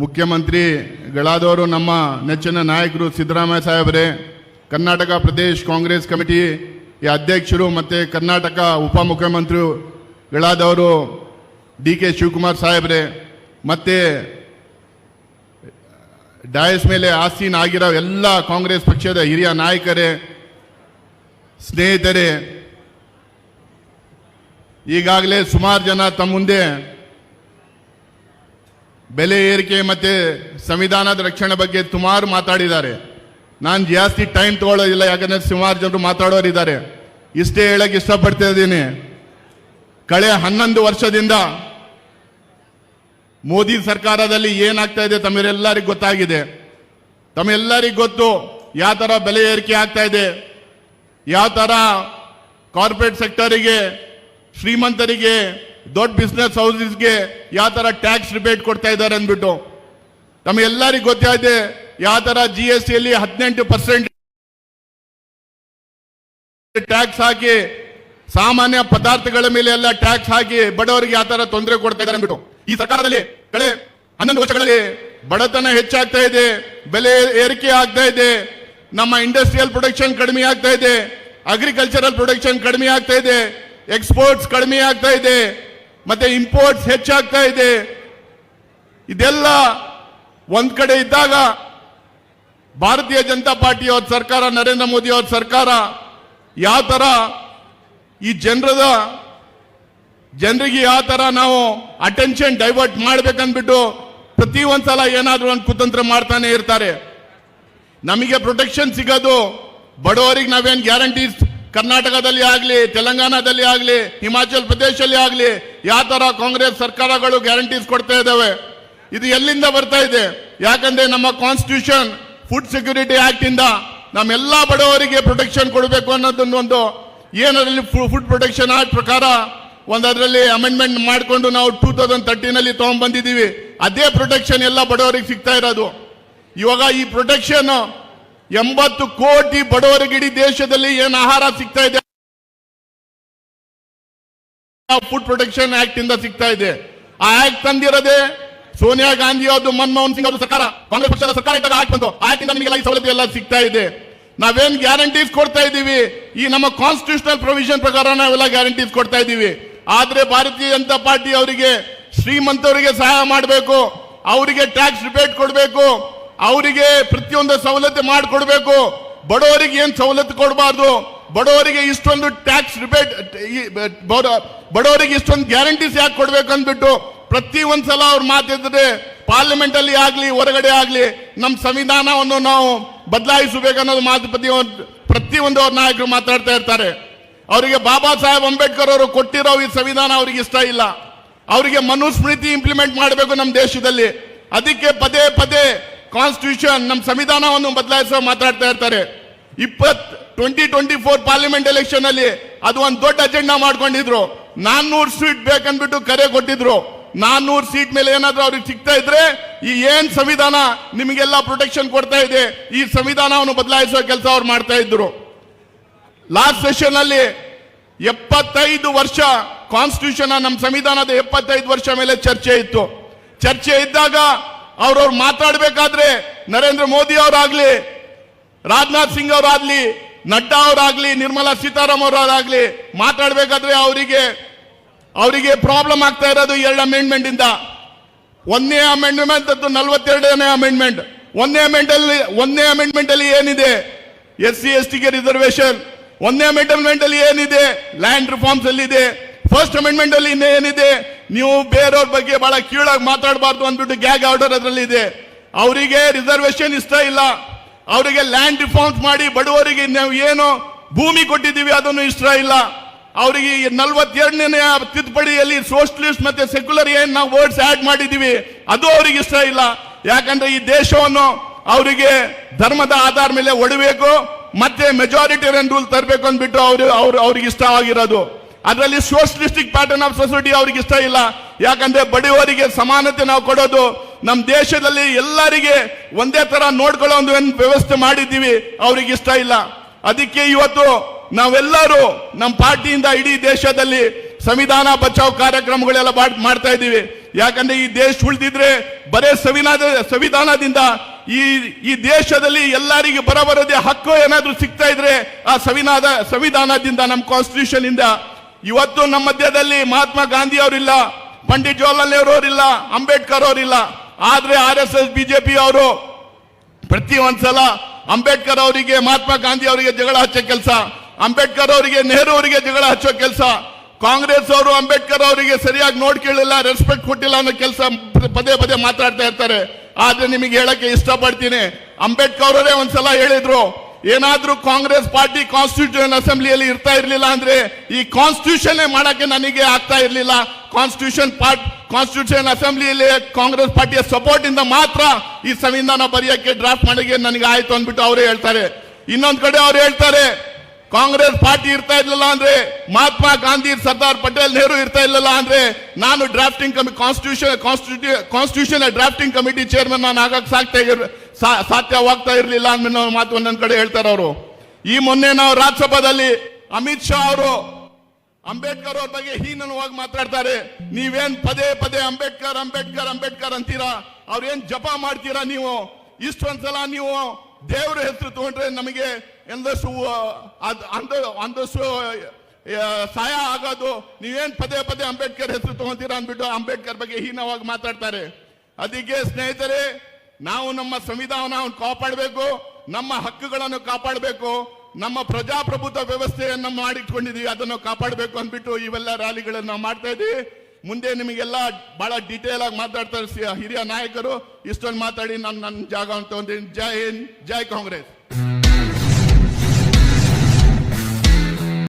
ಮುಖ್ಯಮಂತ್ರಿಗಳಾದವರು ನಮ್ಮ ನೆಚ್ಚಿನ ನಾಯಕರು ಸಿದ್ದರಾಮಯ್ಯ ಸಾಹೇಬರೇ, ಕರ್ನಾಟಕ ಪ್ರದೇಶ್ ಕಾಂಗ್ರೆಸ್ ಕಮಿಟಿ ಅಧ್ಯಕ್ಷರು ಮತ್ತು ಕರ್ನಾಟಕ ಉಪಮುಖ್ಯಮಂತ್ರಿಗಳಾದವರು DK ಶಿವಕುಮಾರ್ ಸಾಹೇಬರೇ, ಮತ್ತು ಡಯಸ್ ಮೇಲೆ ಆಸೀನ್ ಆಗಿರೋ ಎಲ್ಲ ಕಾಂಗ್ರೆಸ್ ಪಕ್ಷದ ಹಿರಿಯ ನಾಯಕರೇ, ಸ್ನೇಹಿತರೇ, ಈಗಾಗಲೇ ಸುಮಾರು ಜನ ತಮ್ಮ ಮುಂದೆ ಬೆಲೆ ಏರಿಕೆ ಮತ್ತು ಸಂವಿಧಾನದ ರಕ್ಷಣೆ ಬಗ್ಗೆ ಸುಮಾರು ಮಾತಾಡಿದ್ದಾರೆ. ನಾನು ಜಾಸ್ತಿ ಟೈಮ್ ತಗೊಳ್ಳೋದಿಲ್ಲ, ಯಾಕಂದರೆ ಸುಮಾರು ಜನರು ಮಾತಾಡೋರಿದ್ದಾರೆ. ಇಷ್ಟೇ ಹೇಳಕ್ಕೆ ಇಷ್ಟಪಡ್ತಾ ಇದ್ದೀನಿ. ಕಳೆ 11 ವರ್ಷದಿಂದ ಮೋದಿ ಸರ್ಕಾರದಲ್ಲಿ ಏನಾಗ್ತಾ ಇದೆ ತಮ್ಮೆಲ್ಲರಿಗೂ ಗೊತ್ತಾಗಿದೆ. ತಮ್ಮೆಲ್ಲರಿಗೂ ಗೊತ್ತು ಯಾವ ಥರ ಬೆಲೆ ಏರಿಕೆ ಆಗ್ತಾ ಇದೆ, ಯಾವ ಥರ ಕಾರ್ಪೊರೇಟ್ ಸೆಕ್ಟರಿಗೆ, ಶ್ರೀಮಂತರಿಗೆ, ದೊಡ್ಡ ಬಿಸ್ನೆಸ್ ಹೌಸಸ್ಗೆ ಯಾವ ಥರ ಟ್ಯಾಕ್ಸ್ ರಿಬೇಟ್ ಕೊಡ್ತಾ ಇದ್ದಾರೆ ಅಂದ್ಬಿಟ್ಟು. ತಮ್ಮೆಲ್ಲರಿಗೂ ಗೊತ್ತಾಗಿದೆ ಯಾವ ಥರ GSTಯಲ್ಲಿ 18% ಟ್ಯಾಕ್ಸ್ ಹಾಕಿ, ಸಾಮಾನ್ಯ ಪದಾರ್ಥಗಳ ಮೇಲೆ ಎಲ್ಲ ಟ್ಯಾಕ್ಸ್ ಹಾಕಿ ಬಡವರಿಗೆ ಯಾವ ಥರ ತೊಂದರೆ ಕೊಡ್ತಾ ಇದ್ದಾರೆ ಅಂದ್ಬಿಟ್ಟು. ಈ ಸರ್ಕಾರದಲ್ಲಿ ಕಳೆ 11 ವರ್ಷಗಳಲ್ಲಿ ಬಡತನ ಹೆಚ್ಚಾಗ್ತಾ ಇದೆ, ಬೆಲೆ ಏರಿಕೆ ಆಗ್ತಾ ಇದೆ, ನಮ್ಮ ಇಂಡಸ್ಟ್ರಿಯಲ್ ಪ್ರೊಡಕ್ಷನ್ ಕಡಿಮೆ ಆಗ್ತಾ ಇದೆ, ಅಗ್ರಿಕಲ್ಚರಲ್ ಪ್ರೊಡಕ್ಷನ್ ಕಡಿಮೆ ಆಗ್ತಾ ಇದೆ, ಎಕ್ಸ್ಪೋರ್ಟ್ಸ್ ಕಡಿಮೆ ಆಗ್ತಾ ಇದೆ, ಮತ್ತೆ ಇಂಪೋರ್ಟ್ಸ್ ಹೆಚ್ಚಾಗ್ತಾ ಇದೆ. ಇದೆಲ್ಲ ಒಂದ್ ಕಡೆ ಇದ್ದಾಗ ಭಾರತೀಯ ಜನತಾ ಪಾರ್ಟಿ ಅವ್ರ ಸರ್ಕಾರ, ನರೇಂದ್ರ ಮೋದಿ ಅವ್ರ ಸರ್ಕಾರ ಯಾವ ತರ ಈ ಜನರಿಗೆ ಯಾವ ತರ ನಾವು ಅಟೆನ್ಷನ್ ಡೈವರ್ಟ್ ಮಾಡ್ಬೇಕಂದ್ಬಿಟ್ಟು ಪ್ರತಿ ಒಂದ್ಸಲ ಏನಾದ್ರೂ ಒಂದು ಕುತಂತ್ರ ಮಾಡ್ತಾನೆ ಇರ್ತಾರೆ. ನಮಗೆ ಪ್ರೊಟೆಕ್ಷನ್ ಸಿಗೋದು ಬಡವರಿಗೆ ನಾವೇನ್ ಗ್ಯಾರಂಟೀಸ್ ಕರ್ನಾಟಕದಲ್ಲಿ ಆಗಲಿ, ತೆಲಂಗಾಣದಲ್ಲಿ ಆಗಲಿ, ಹಿಮಾಚಲ್ ಪ್ರದೇಶದಲ್ಲಿ ಆಗಲಿ ಯಾವ ತರ ಕಾಂಗ್ರೆಸ್ ಸರ್ಕಾರಗಳು ಗ್ಯಾರಂಟೀಸ್ ಕೊಡ್ತಾ ಇದ್ದಾವೆ. ಇದು ಎಲ್ಲಿಂದ ಬರ್ತಾ ಇದೆ? ಯಾಕಂದ್ರೆ ನಮ್ಮ ಕಾನ್ಸ್ಟಿಟ್ಯೂಷನ್ ಫುಡ್ ಸೆಕ್ಯೂರಿಟಿ ಆಕ್ಟ್ ಇಂದ ನಮ್ಮೆಲ್ಲ ಬಡವರಿಗೆ ಪ್ರೊಟೆಕ್ಷನ್ ಕೊಡಬೇಕು ಅನ್ನೋದೊಂದು ಏನರಲ್ಲಿ ಫುಡ್ ಪ್ರೊಟೆಕ್ಷನ್ ಆಕ್ಟ್ ಪ್ರಕಾರ ಅದರಲ್ಲಿ ಅಮೆಂಡ್ಮೆಂಟ್ ಮಾಡಿಕೊಂಡು ನಾವು 2013 ತಗೊಂಡ್ಬಂದಿದ್ದೀವಿ. ಅದೇ ಪ್ರೊಟೆಕ್ಷನ್ ಎಲ್ಲ ಬಡವರಿಗೆ ಸಿಗ್ತಾ ಇರೋದು. ಇವಾಗ ಈ ಪ್ರೊಟೆಕ್ಷನ್ 80 ಕೋಟಿ ಬಡವರಿಗೆ ಇಡೀ ದೇಶದಲ್ಲಿ ಏನು ಆಹಾರ ಸಿಗ್ತಾ ಇದೆ ಫುಡ್ ಪ್ರೊಟೆಕ್ಷನ್ ಆಕ್ಟ್ ಇಂದ ಸಿಗ್ತಾ ಇದೆ. ಆ ಆಕ್ಟ್ ತಂದಿರೋದೇ ಸೋನಿಯಾ ಗಾಂಧಿ ಅವರು, ಮನಮೋಹನ್ ಸಿಂಗ್ ಅವರು ಸರ್ಕಾರ, ಕಾಂಗ್ರೆಸ್ ಪಕ್ಷದ ಸರ್ಕಾರ ಇದ್ದಾಗ ಆಕ್ಟ್ ಬಂತು. ಆಕ್ಟ್ ಇಂದ ನಿಮಗೆಲ್ಲ ಈ ಸೌಲಭ್ಯ ಎಲ್ಲ ಸಿಗ್ತಾ ಇದೆ. ನಾವೇನ್ ಗ್ಯಾರಂಟೀಸ್ ಕೊಡ್ತಾ ಇದ್ದೀವಿ, ಈ ನಮ್ಮ ಕಾನ್ಸ್ಟಿಟ್ಯೂಷನಲ್ ಪ್ರೊವಿಷನ್ ಪ್ರಕಾರ ನಾವೆಲ್ಲ ಗ್ಯಾರಂಟೀಸ್ ಕೊಡ್ತಾ ಇದ್ದೀವಿ. ಆದ್ರೆ ಭಾರತೀಯ ಜನತಾ ಪಾರ್ಟಿ ಅವರಿಗೆ ಶ್ರೀಮಂತವರಿಗೆ ಸಹಾಯ ಮಾಡಬೇಕು, ಅವರಿಗೆ ಟ್ಯಾಕ್ಸ್ ರಿಬೇಟ್ ಕೊಡಬೇಕು, ಅವರಿಗೆ ಪ್ರತಿಯೊಂದು ಸವಲತ್ತು ಮಾಡಿಕೊಡ್ಬೇಕು, ಬಡವರಿಗೆ ಏನ್ ಸವಲತ್ತು ಕೊಡಬಾರ್ದು, ಬಡವರಿಗೆ ಇಷ್ಟೊಂದು ಟ್ಯಾಕ್ಸ್ ರಿಬೇಟ್, ಬಡವರಿಗೆ ಇಷ್ಟೊಂದು ಗ್ಯಾರಂಟೀಸ್ ಯಾಕೆ ಕೊಡ್ಬೇಕು ಅಂದ್ಬಿಟ್ಟು ಪ್ರತಿ ಒಂದ್ಸಲ ಅವ್ರು ಮಾತಿದ್ರೆ ಪಾರ್ಲಿಮೆಂಟ್ ಅಲ್ಲಿ ಆಗ್ಲಿ, ಹೊರಗಡೆ ಆಗ್ಲಿ ನಮ್ಮ ಸಂವಿಧಾನವನ್ನು ನಾವು ಬದಲಾಯಿಸಬೇಕನ್ನೋದು ಮಾತು ಪ್ರತಿಯೊಂದು ಅವ್ರ ನಾಯಕರು ಮಾತಾಡ್ತಾ ಇರ್ತಾರೆ. ಅವರಿಗೆ ಬಾಬಾ ಸಾಹೇಬ್ ಅಂಬೇಡ್ಕರ್ ಅವರು ಕೊಟ್ಟಿರೋ ಈ ಸಂವಿಧಾನ ಅವ್ರಿಗೆ ಇಷ್ಟ ಇಲ್ಲ. ಅವರಿಗೆ ಮನುಸ್ಮೃತಿ ಇಂಪ್ಲಿಮೆಂಟ್ ಮಾಡಬೇಕು ನಮ್ಮ ದೇಶದಲ್ಲಿ. ಅದಕ್ಕೆ ಪದೇ ಪದೇ ಕಾನ್ಸ್ಟಿಟ್ಯೂಷನ್ ನಮ್ಮ ಸಂವಿಧಾನವನ್ನು ಬದಲಾಯಿಸೋ ಮಾತಾಡ್ತಾ ಇರ್ತಾರೆ. 2024 ಪಾರ್ಲಿಮೆಂಟ್ ಎಲೆಕ್ಷನ್ ಅಲ್ಲಿ ಅದು ಒಂದು ದೊಡ್ಡ ಅಜೆಂಡಾ ಮಾಡ್ಕೊಂಡಿದ್ರು. 400 ಸೀಟ್ ಬೇಕಂದ್ಬಿಟ್ಟು ಕರೆ ಕೊಟ್ಟಿದ್ರು. 400 ಸೀಟ್ ಮೇಲೆ ಏನಾದ್ರೂ ಅವ್ರಿಗೆ ಸಿಗ್ತಾ ಇದ್ರೆ ಈ ಏನ್ ಸಂವಿಧಾನ ನಿಮಗೆಲ್ಲ ಪ್ರೊಟೆಕ್ಷನ್ ಕೊಡ್ತಾ ಇದೆ, ಈ ಸಂವಿಧಾನವನ್ನು ಬದಲಾಯಿಸೋ ಕೆಲಸ ಅವ್ರು ಮಾಡ್ತಾ ಇದ್ರು. ಲಾಸ್ಟ್ ಸೆಷನ್ ಅಲ್ಲಿ 75 ವರ್ಷ ಕಾನ್ಸ್ಟಿಟ್ಯೂಷನ್, ನಮ್ಮ ಸಂವಿಧಾನದ 75 ವರ್ಷ ಮೇಲೆ ಚರ್ಚೆ ಇತ್ತು. ಚರ್ಚೆ ಇದ್ದಾಗ ಅವ್ರವ್ರು ಮಾತಾಡಬೇಕಾದ್ರೆ ನರೇಂದ್ರ ಮೋದಿ ಅವರಾಗ್ಲಿ, ರಾಜನಾಥ್ ಸಿಂಗ್ ಅವರಾಗ್ಲಿ, ನಡ್ಡಾ ಅವರಾಗ್ಲಿ, ನಿರ್ಮಲಾ ಸೀತಾರಾಮನ್ ಅವರಾಗ್ಲಿ ಮಾತಾಡಬೇಕಾದ್ರೆ ಅವರಿಗೆ ಪ್ರಾಬ್ಲಮ್ ಆಗ್ತಾ ಇರೋದು 2 ಅಮೆಂಡ್ಮೆಂಟ್ ಇಂದ. 1ನೇ ಅಮೆಂಡ್ಮೆಂಟ್ ಮತ್ತು 42ನೇ ಅಮೆಂಡ್ಮೆಂಟ್. 1ನೇ ಅಮೆಂಡ್ಮೆಂಟ್ ಅಲ್ಲಿ ಏನಿದೆ? SC ST ಗೆ ರಿಸರ್ವೇಶನ್. 1ನೇ ಅಮೆಂಡ್ಮೆಂಟ್ ಅಲ್ಲಿ ಏನಿದೆ? ಲ್ಯಾಂಡ್ ರಿಫಾರ್ಮ್ಸ್ ಅಲ್ಲಿ ಇದೆ. ಫಸ್ಟ್ ಅಮೆಂಡ್ಮೆಂಟ್ ಅಲ್ಲಿ ಏನಿದೆ? ನೀವು ಬೇರೆಯವ್ರ ಬಗ್ಗೆ ಬಹಳ ಕೀಳಾಗಿ ಮಾತಾಡಬಾರ್ದು ಅಂದ್ಬಿಟ್ಟು ಗ್ಯಾಗ್ ಆರ್ಡರ್ ಅದರಲ್ಲಿ ಇದೆ. ಅವರಿಗೆ ರಿಸರ್ವೇಶನ್ ಇಷ್ಟ ಇಲ್ಲ, ಅವರಿಗೆ ಲ್ಯಾಂಡ್ ರಿಫಾರ್ಮ್ಸ್ ಮಾಡಿ ಬಡವರಿಗೆ ನಾವು ಏನು ಭೂಮಿ ಕೊಟ್ಟಿದ್ದೀವಿ ಅದನ್ನು ಇಷ್ಟ ಇಲ್ಲ. ಅವರಿಗೆ 42ನೇ ತಿದ್ದುಪಡಿಯಲ್ಲಿ ಸೋಷಲಿಸ್ಟ್ ಮತ್ತೆ ಸೆಕ್ಯುಲರ್ ಏನ್ ನಾವು ವರ್ಡ್ಸ್ ಆಡ್ ಮಾಡಿದೀವಿ ಅದು ಅವ್ರಿಗೆ ಇಷ್ಟ ಇಲ್ಲ. ಯಾಕಂದ್ರೆ ಈ ದೇಶವನ್ನು ಅವರಿಗೆ ಧರ್ಮದ ಆಧಾರ ಮೇಲೆ ಒಡಬೇಕು, ಮತ್ತೆ ಮೆಜಾರಿಟೇರಿಯನ್ ರೂಲ್ ತರಬೇಕು ಅಂದ್ಬಿಟ್ಟು ಅವ್ರಿಗೆ ಇಷ್ಟ ಆಗಿರೋದು. ಅದರಲ್ಲಿ ಸೋಷಲಿಸ್ಟಿಕ್ ಪ್ಯಾಟರ್ನ್ ಆಫ್ ಸೊಸೈಟಿ ಅವ್ರಿಗೆ ಇಷ್ಟ ಇಲ್ಲ. ಯಾಕಂದ್ರೆ ಬಡವರಿಗೆ ಸಮಾನತೆ ನಾವು ಕೊಡೋದು, ನಮ್ಮ ದೇಶದಲ್ಲಿ ಎಲ್ಲರಿಗೆ ಒಂದೇ ತರ ನೋಡ್ಕೊಳ್ಳೋ ಒಂದು ವ್ಯವಸ್ಥೆ ಮಾಡಿದ್ದೀವಿ, ಅವ್ರಿಗೆ ಇಷ್ಟ ಇಲ್ಲ. ಅದಕ್ಕೆ ಇವತ್ತು ನಾವೆಲ್ಲರೂ ನಮ್ಮ ಪಾರ್ಟಿಯಿಂದ ಇಡೀ ದೇಶದಲ್ಲಿ ಸಂವಿಧಾನ ಬಚಾವ್ ಕಾರ್ಯಕ್ರಮಗಳೆಲ್ಲ ಮಾಡ್ತಾ ಇದ್ದೀವಿ. ಯಾಕಂದ್ರೆ ಈ ದೇಶ ಉಳಿದಿದ್ರೆ ಬರೇ ಸಂವಿಧಾನದಿಂದ ಈ ದೇಶದಲ್ಲಿ ಎಲ್ಲರಿಗೂ ಬರಬರದೆ ಹಕ್ಕು ಏನಾದ್ರೂ ಸಿಗ್ತಾ ಇದ್ರೆ ಆ ಸಂವಿಧಾನದಿಂದ ನಮ್ಮ ಕಾನ್ಸ್ಟಿಟ್ಯೂಷನ್ ಇಂದ ಇವತ್ತು ನಮ್ಮ ಮಧ್ಯದಲ್ಲಿ ಮಹಾತ್ಮ ಗಾಂಧಿ ಅವರಿಲ್ಲ, ಪಂಡಿತ್ ಜವಾಹರ್ಲಾಲ್ ನೆಹರು ಅವರಿಲ್ಲ, ಅಂಬೇಡ್ಕರ್ ಅವರಿಲ್ಲ. ಆದ್ರೆ RSS ಬಿಜೆಪಿ ಅವರು ಪ್ರತಿ ಒಂದ್ಸಲ ಅಂಬೇಡ್ಕರ್ ಅವರಿಗೆ ಮಹಾತ್ಮ ಗಾಂಧಿ ಅವರಿಗೆ ಜಗಳ ಹಚ್ಚೋ ಕೆಲಸ, ಅಂಬೇಡ್ಕರ್ ಅವರಿಗೆ ನೆಹರು ಅವರಿಗೆ ಜಗಳ ಹಚ್ಚೋ ಕೆಲಸ, ಕಾಂಗ್ರೆಸ್ ಅವರು ಅಂಬೇಡ್ಕರ್ ಅವರಿಗೆ ಸರಿಯಾಗಿ ನೋಡ್ಕೊಳ್ಳಿಲ್ಲ, ರೆಸ್ಪೆಕ್ಟ್ ಕೊಟ್ಟಿಲ್ಲ ಅನ್ನೋ ಕೆಲಸ ಪದೇ ಪದೇ ಮಾತಾಡ್ತಾ ಇರ್ತಾರೆ. ಆದ್ರೆ ನಿಮಗೆ ಹೇಳಕ್ಕೆ ಇಷ್ಟಪಡ್ತೀನಿ, ಅಂಬೇಡ್ಕರ್ ಅವರೇ ಒಂದ್ಸಲ ಹೇಳಿದ್ರು, ಏನಾದ್ರೂ ಕಾಂಗ್ರೆಸ್ ಪಾರ್ಟಿ ಕಾನ್ಸ್ಟಿಟ್ಯೂಷನ್ ಅಸೆಂಬ್ಲಿಯಲ್ಲಿ ಇರ್ತಾ ಇರ್ಲಿಲ್ಲ ಅಂದ್ರೆ ಈ ಕಾನ್ಸ್ಟಿಟ್ಯೂಷನ್ ಮಾಡಕ್ಕೆ ನನಗೆ ಆಗ್ತಾ ಇರ್ಲಿಲ್ಲ. ಕಾನ್ಸ್ಟಿಟ್ಯೂಷನ್ ಅಸೆಂಬ್ಲಿಯಲ್ಲಿ ಕಾಂಗ್ರೆಸ್ ಪಾರ್ಟಿಯ ಸಪೋರ್ಟ್ ಇಂದ ಮಾತ್ರ ಈ ಸಂವಿಧಾನ ಬರೆಯಕ್ಕೆ ಡ್ರಾಫ್ಟ್ ಮಾಡಿಗೆ ನನಗೆ ಆಯ್ತು ಅಂದ್ಬಿಟ್ಟು ಅವರೇ ಹೇಳ್ತಾರೆ. ಇನ್ನೊಂದ್ ಕಡೆ ಅವ್ರು ಹೇಳ್ತಾರೆ, ಕಾಂಗ್ರೆಸ್ ಪಾರ್ಟಿ ಇರ್ತಾ ಇರ್ಲಿಲ್ಲ ಅಂದ್ರೆ, ಮಹಾತ್ಮ ಗಾಂಧಿ, ಸರ್ದಾರ್ ಪಟೇಲ್, ನೆಹರು ಇರ್ತಾ ಇರ್ಲಿಲ್ಲ ಅಂದ್ರೆ ನಾನು drafting constitution drafting committee chairman ನಾನು ಆಗಕ್ಕೆ ಸಾಧ್ಯವಾಗ್ತಾ ಇರ್ಲಿಲ್ಲ ಅನ್ನೋ ಮಾತು ಒಂದೊಂದ್ ಕಡೆ ಹೇಳ್ತಾರೆ ಅವರು. ಈ ಮೊನ್ನೆ ನಾವು ರಾಜ್ಯಸಭಾದಲ್ಲಿ ಅಮಿತ್ ಶಾ ಅವರು ಅಂಬೇಡ್ಕರ್ ಅವ್ರ ಬಗ್ಗೆ ಹೀನವಾಗಿ ಮಾತಾಡ್ತಾರೆ. ನೀವೇನ್ ಪದೇ ಪದೇ ಅಂಬೇಡ್ಕರ್ ಅಂಬೇಡ್ಕರ್ ಅಂಬೇಡ್ಕರ್ ಅಂತೀರಾ, ಅವ್ರೇನ್ ಜಪ ಮಾಡ್ತೀರಾ ನೀವು? ಇಷ್ಟೊಂದ್ಸಲ ನೀವು ದೇವರ ಹೆಸರು ತಗೊಂಡ್ರೆ ನಮಗೆ ಎಂದಷ್ಟು ಸಹಾಯ ಆಗೋದು, ನೀವೇನ್ ಪದೇ ಪದೇ ಅಂಬೇಡ್ಕರ್ ಹೆಸರು ತಗೊಂತೀರಾ ಅಂದ್ಬಿಟ್ಟು ಅಂಬೇಡ್ಕರ್ ಬಗ್ಗೆ ಹೀನವಾಗಿ ಮಾತಾಡ್ತಾರೆ. ಅದಕ್ಕೆ ಸ್ನೇಹಿತರೆ, ನಾವು ನಮ್ಮ ಸಂವಿಧಾನವನ್ನು ಕಾಪಾಡಬೇಕು, ನಮ್ಮ ಹಕ್ಕುಗಳನ್ನು ಕಾಪಾಡಬೇಕು, ನಮ್ಮ ಪ್ರಜಾಪ್ರಭುತ್ವ ವ್ಯವಸ್ಥೆಯನ್ನು ಮಾಡಿಟ್ಕೊಂಡಿದೀವಿ ಅದನ್ನು ಕಾಪಾಡಬೇಕು ಅಂದ್ಬಿಟ್ಟು ಇವೆಲ್ಲ ರ್ಯಾಲಿಗಳನ್ನು ನಾವು ಮಾಡ್ತಾ ಇದ್ದೀವಿ. ಮುಂದೆ ನಿಮಗೆಲ್ಲ ಬಹಳ ಡೀಟೇಲ್ ಆಗಿ ಮಾತಾಡ್ತಾರೆ ಹಿರಿಯ ನಾಯಕರು. ಇಷ್ಟೊಂದು ಮಾತಾಡಿ ನನ್ನ ಜಾಗ ಅಂತ. ಜೈ ಹಿಂದ್, ಜೈ ಕಾಂಗ್ರೆಸ್.